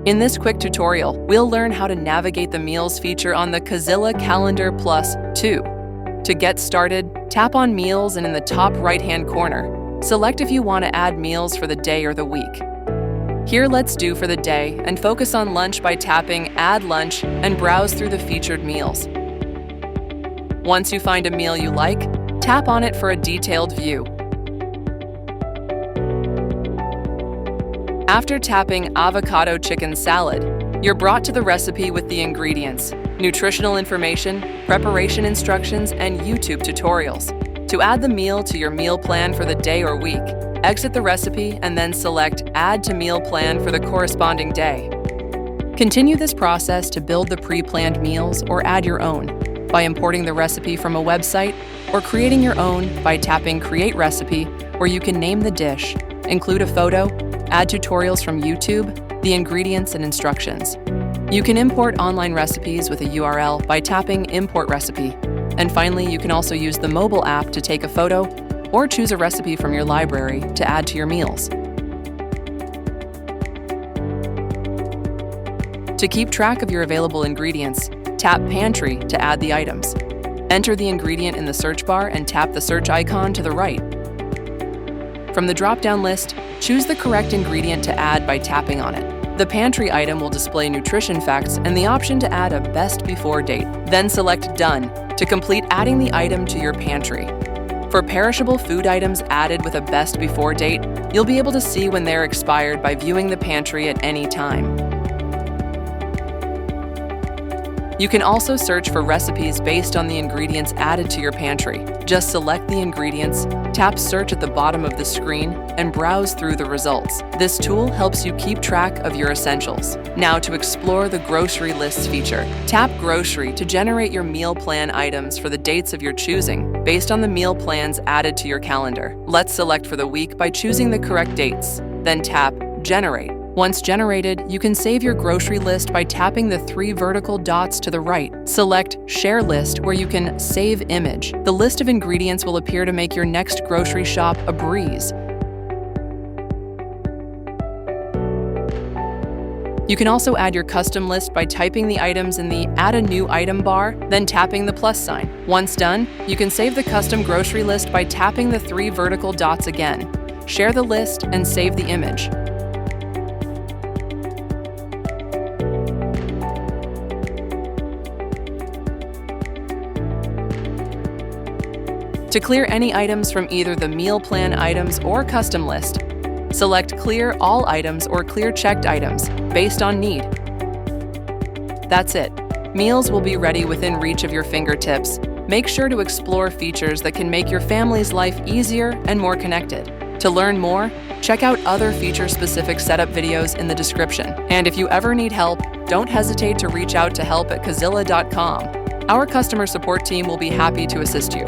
In this quick tutorial, we'll learn how to navigate the meals feature on the Cozyla Calendar Plus 2. To get started, tap on Meals and in the top right-hand corner, select if you want to add meals for the day or the week. Here, let's do for the day and focus on lunch by tapping Add Lunch and browse through the featured meals. Once you find a meal you like, tap on it for a detailed view. After tapping Avocado Chicken Salad, you're brought to the recipe with the ingredients, nutritional information, preparation instructions, and YouTube tutorials. To add the meal to your meal plan for the day or week, exit the recipe and then select Add to Meal Plan for the corresponding day. Continue this process to build the pre-planned meals or add your own by importing the recipe from a website or creating your own by tapping Create Recipe, where you can name the dish, include a photo, add tutorials from YouTube, the ingredients and instructions. You can import online recipes with a URL by tapping Import Recipe. And finally, you can also use the mobile app to take a photo or choose a recipe from your library to add to your meals. To keep track of your available ingredients, tap Pantry to add the items. Enter the ingredient in the search bar and tap the search icon to the right. From the drop-down list, choose the correct ingredient to add by tapping on it. The pantry item will display nutrition facts and the option to add a best before date. Then select Done to complete adding the item to your pantry. For perishable food items added with a best before date, you'll be able to see when they're expired by viewing the pantry at any time. You can also search for recipes based on the ingredients added to your pantry. Just select the ingredients, tap Search at the bottom of the screen, and browse through the results. This tool helps you keep track of your essentials. Now to explore the Grocery Lists feature. Tap Grocery to generate your meal plan items for the dates of your choosing, based on the meal plans added to your calendar. Let's select for the week by choosing the correct dates. Then tap Generate. Once generated, you can save your grocery list by tapping the 3 vertical dots to the right. Select Share List, where you can save image. The list of ingredients will appear to make your next grocery shop a breeze. You can also add your custom list by typing the items in the Add a New Item bar, then tapping the plus sign. Once done, you can save the custom grocery list by tapping the 3 vertical dots again. Share the list and save the image. To clear any items from either the meal plan items or custom list, select Clear All Items or Clear Checked Items based on need. That's it. Meals will be ready within reach of your fingertips. Make sure to explore features that can make your family's life easier and more connected. To learn more, check out other feature-specific setup videos in the description. And if you ever need help, don't hesitate to reach out to help@cozyla.com. Our customer support team will be happy to assist you.